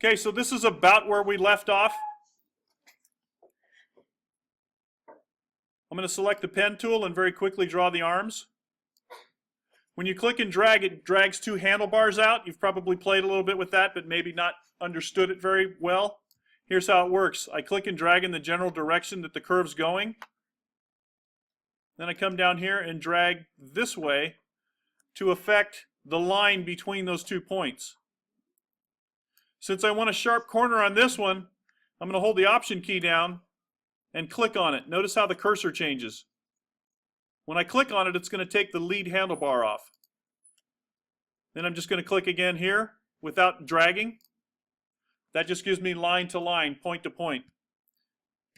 Okay, so this is about where we left off. I'm going to select the pen tool and very quickly draw the arms. When you click and drag, it drags two handlebars out. You've probably played a little bit with that, but maybe not understood it very well. Here's how it works. I click and drag in the general direction that the curve's going. Then I come down here and drag this way to affect the line between those 2 points. Since I want a sharp corner on this one, I'm going to hold the Option key down and click on it. Notice how the cursor changes. When I click on it, it's going to take the lead handlebar off. Then I'm just going to click again here without dragging. That just gives me line to line, point to point.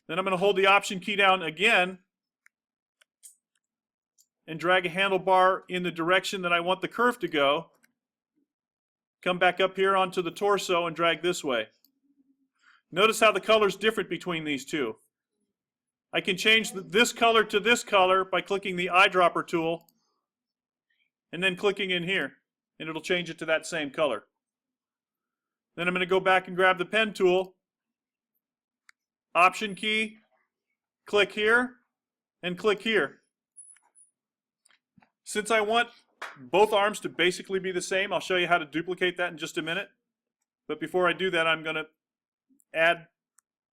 Then I'm going to hold the Option key down again and drag a handlebar in the direction that I want the curve to go. Come back up here onto the torso and drag this way. Notice how the color's different between these two. I can change this color to this color by clicking the eyedropper tool and then clicking in here, and it'll change it to that same color. Then I'm going to go back and grab the pen tool, Option key, click here, and click here. Since I want both arms to basically be the same, I'll show you how to duplicate that in just a minute. But before I do that, I'm going to add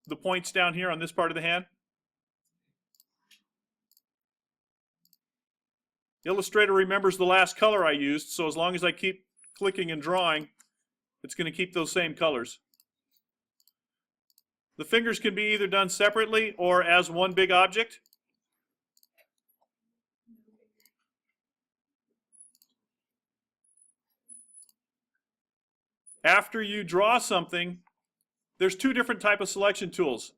the points down here on this part of the hand. Illustrator remembers the last color I used, so as long as I keep clicking and drawing, it's going to keep those same colors. The fingers can be either done separately or as one big object. After you draw something, there's two different types of selection tools.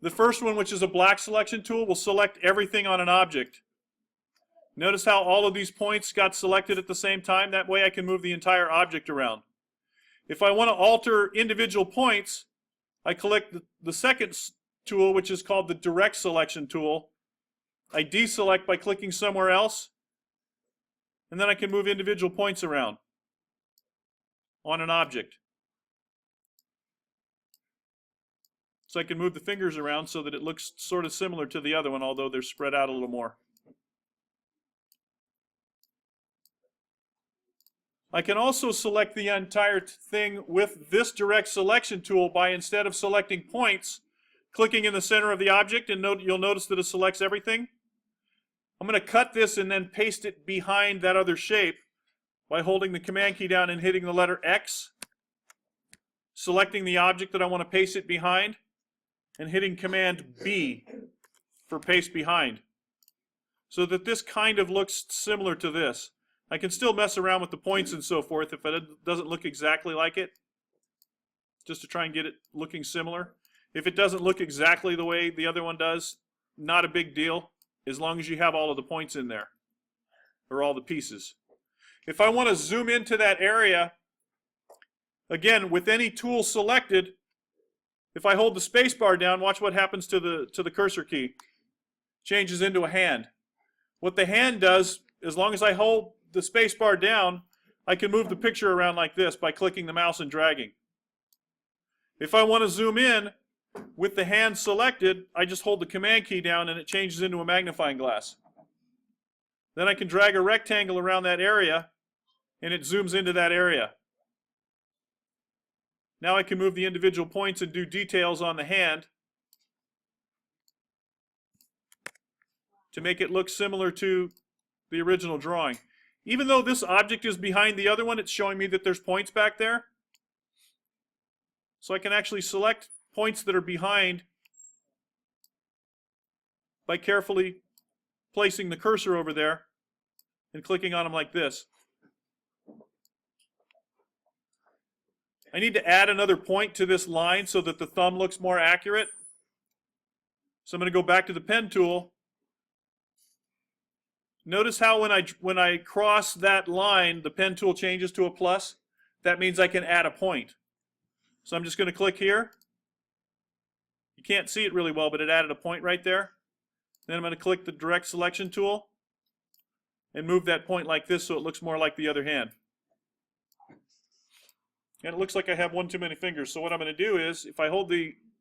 The first one, which is a black selection tool, will select everything on an object. Notice how all of these points got selected at the same time? That way I can move the entire object around. If I want to alter individual points, I click the second tool, which is called the direct selection tool. I deselect by clicking somewhere else, and then I can move individual points around on an object. So I can move the fingers around so that it looks sort of similar to the other one, although they're spread out a little more. I can also select the entire thing with this direct selection tool by, instead of selecting points, clicking in the center of the object, and you'll notice that it selects everything. I'm going to cut this and then paste it behind that other shape by holding the Command key down and hitting the letter X, selecting the object that I want to paste it behind, and hitting Command B for paste behind, so that this kind of looks similar to this. I can still mess around with the points and so forth if it doesn't look exactly like it, just to try and get it looking similar. If it doesn't look exactly the way the other one does, not a big deal, as long as you have all of the points in there, or all the pieces. If I want to zoom into that area, again, with any tool selected, if I hold the space bar down, watch what happens to the cursor key. Changes into a hand. What the hand does, as long as I hold the space bar down, I can move the picture around like this by clicking the mouse and dragging. If I want to zoom in with the hand selected, I just hold the Command key down and it changes into a magnifying glass. Then I can drag a rectangle around that area and it zooms into that area. Now I can move the individual points and do details on the hand to make it look similar to the original drawing. Even though this object is behind the other one, it's showing me that there's points back there. So I can actually select points that are behind by carefully placing the cursor over there and clicking on them like this. I need to add another point to this line so that the thumb looks more accurate. So I'm going to go back to the pen tool. Notice how when I cross that line, the pen tool changes to a plus. That means I can add a point. So I'm just going to click here. You can't see it really well, but it added a point right there. Then I'm going to click the direct selection tool and move that point like this so it looks more like the other hand. And it looks like I have one too many fingers. So what I'm going to do is, if I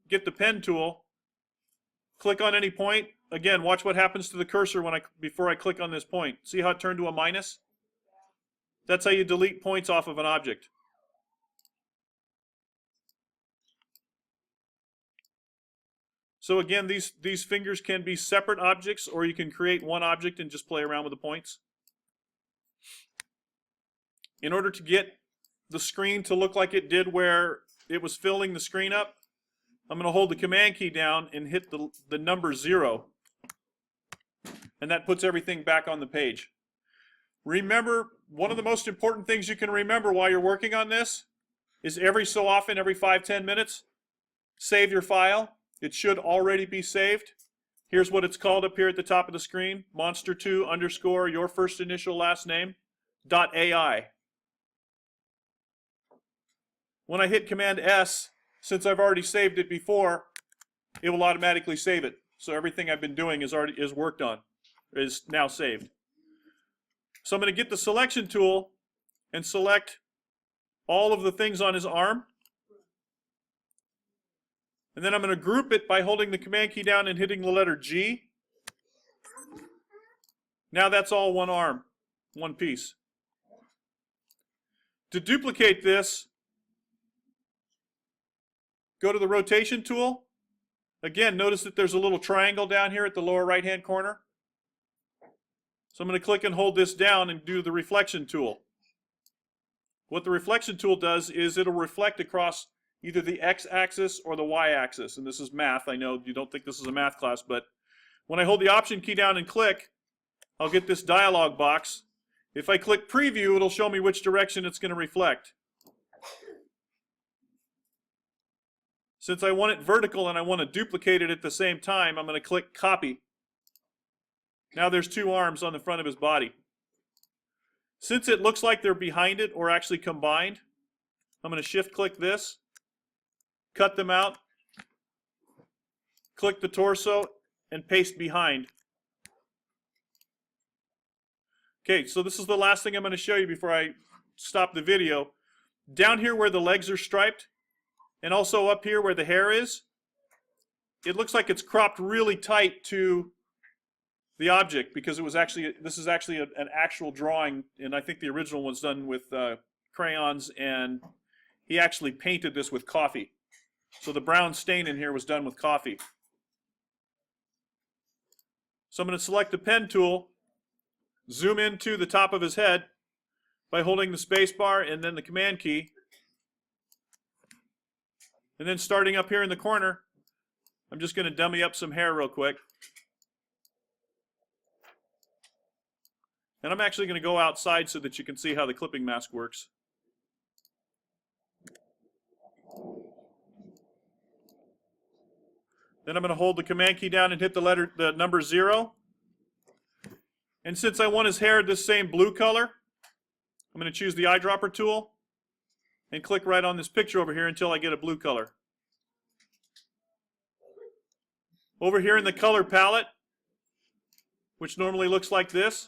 get the pen tool, click on any point. Again, watch what happens to the cursor before I click on this point. See how it turned to a minus? That's how you delete points off of an object. So again, these fingers can be separate objects, or you can create one object and just play around with the points. In order to get the screen to look like it did where it was filling the screen up, I'm going to hold the command key down and hit the number 0. And that puts everything back on the page. Remember, one of the most important things you can remember while you're working on this is every so often, every 5-10 minutes, save your file. It should already be saved. Here's what it's called up here at the top of the screen, monster2 _ your first initial last name .ai. When I hit Command S, since I've already saved it before, it will automatically save it. So everything I've been doing is worked on, is now saved. So I'm going to get the selection tool and select all of the things on his arm. And then I'm going to group it by holding the command key down and hitting the letter G. Now that's all one arm, one piece. To duplicate this, go to the rotation tool. Again, notice that there's a little triangle down here at the lower right-hand corner. So I'm going to click and hold this down and do the reflection tool. What the reflection tool does is it'll reflect across either the x-axis or the y-axis. And this is math. I know you don't think this is a math class, but when I hold the Option key down and click, I'll get this dialog box. If I click Preview, it'll show me which direction it's going to reflect. Since I want it vertical and I want to duplicate it at the same time, I'm going to click Copy. Now there's two arms on the front of his body. Since it looks like they're behind it or actually combined, I'm going to shift-click this, cut them out, click the torso, and paste behind. Okay, so this is the last thing I'm going to show you before I stop the video. Down here where the legs are striped, and also up here where the hair is, it looks like it's cropped really tight to the object because this is actually an actual drawing, and I think the original was done with crayons, and he actually painted this with coffee. So the brown stain in here was done with coffee. So I'm going to select the pen tool, zoom into the top of his head by holding the space bar and then the command key. And then starting up here in the corner, I'm just going to dummy up some hair real quick. And I'm actually going to go outside so that you can see how the clipping mask works. Then I'm going to hold the command key down and hit the number 0. And since I want his hair this same blue color, I'm going to choose the eyedropper tool and click right on this picture over here until I get a blue color. Over here in the color palette, which normally looks like this,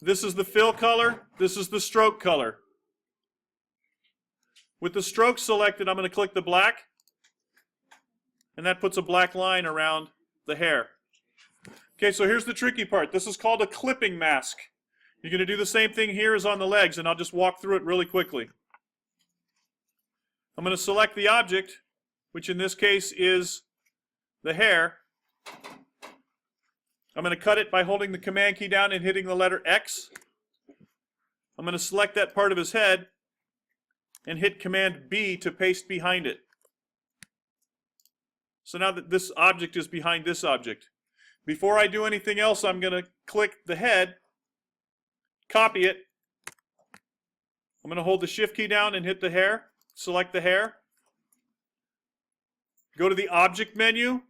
this is the fill color, this is the stroke color. With the stroke selected, I'm going to click the black, and that puts a black line around the hair. Okay, so here's the tricky part. This is called a clipping mask. You're going to do the same thing here as on the legs, and I'll just walk through it really quickly. I'm going to select the object, which in this case is the hair. I'm going to cut it by holding the command key down and hitting the letter X. I'm going to select that part of his head and hit Command B to paste behind it. So now that this object is behind this object. Before I do anything else, I'm going to click the head, copy it. I'm going to hold the Shift key down and hit the hair, select the hair. Go to the Object menu,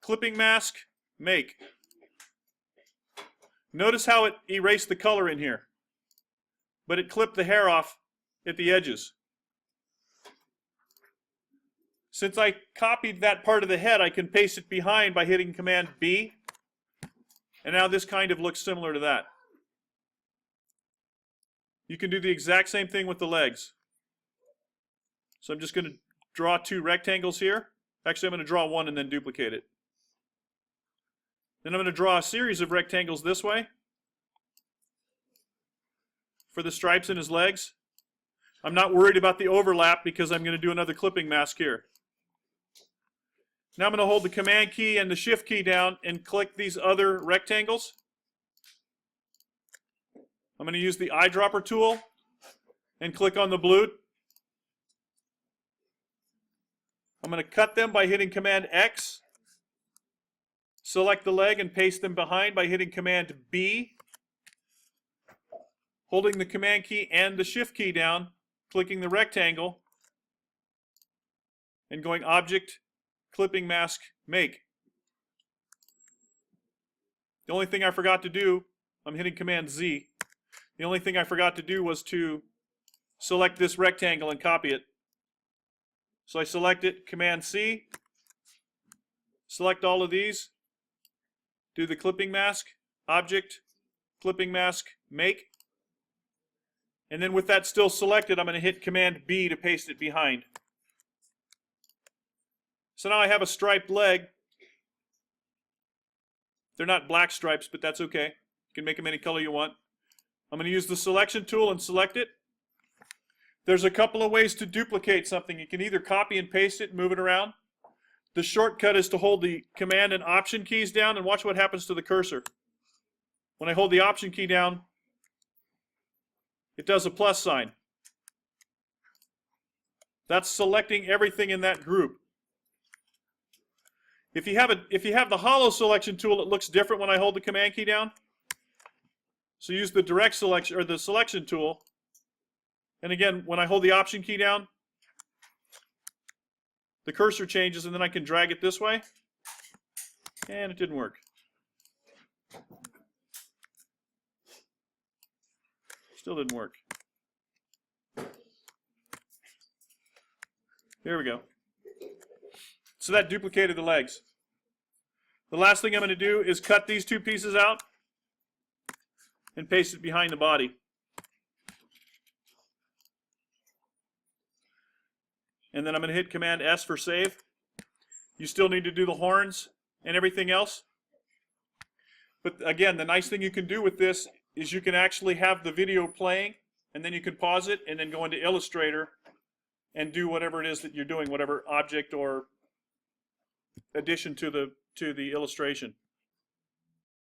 Clipping Mask, Make. Notice how it erased the color in here, but it clipped the hair off at the edges. Since I copied that part of the head, I can paste it behind by hitting Command B, and now this kind of looks similar to that. you can do the exact same thing with the legs. So I'm just going to draw 2 rectangles here. Actually, I'm going to draw one and then duplicate it. Then I'm going to draw a series of rectangles this way for the stripes in his legs. I'm not worried about the overlap because I'm going to do another clipping mask here. Now I'm going to hold the Command key and the Shift key down and click these other rectangles. I'm going to use the eyedropper tool and click on the blue. I'm going to cut them by hitting Command X. Select the leg and paste them behind by hitting Command B. Holding the Command key and the Shift key down, clicking the rectangle, and going Object, Clipping Mask, Make. The only thing I forgot to do, I'm hitting Command Z. The only thing I forgot to do was to select this rectangle and copy it. So I select it, Command C, select all of these, do the clipping mask, Object, Clipping Mask, Make. And then with that still selected, I'm going to hit Command B to paste it behind. So now I have a striped leg. They're not black stripes, but that's okay. You can make them any color you want. I'm going to use the selection tool and select it. There's a couple of ways to duplicate something. You can either copy and paste it and move it around. The shortcut is to hold the Command and Option keys down and watch what happens to the cursor. When I hold the Option key down, it does a plus sign. That's selecting everything in that group. If you have the hollow selection tool, it looks different when I hold the Command key down. So use the direct selection or the selection tool. And again, when I hold the Option key down, the cursor changes and then I can drag it this way. And it didn't work. Still didn't work. There we go. So that duplicated the legs. The last thing I'm going to do is cut these 2 pieces out and paste it behind the body. And then I'm going to hit Command S for save. You still need to do the horns and everything else. But again, the nice thing you can do with this is you can actually have the video playing, and then you can pause it and then go into Illustrator and do whatever it is that you're doing, whatever object or addition to the illustration.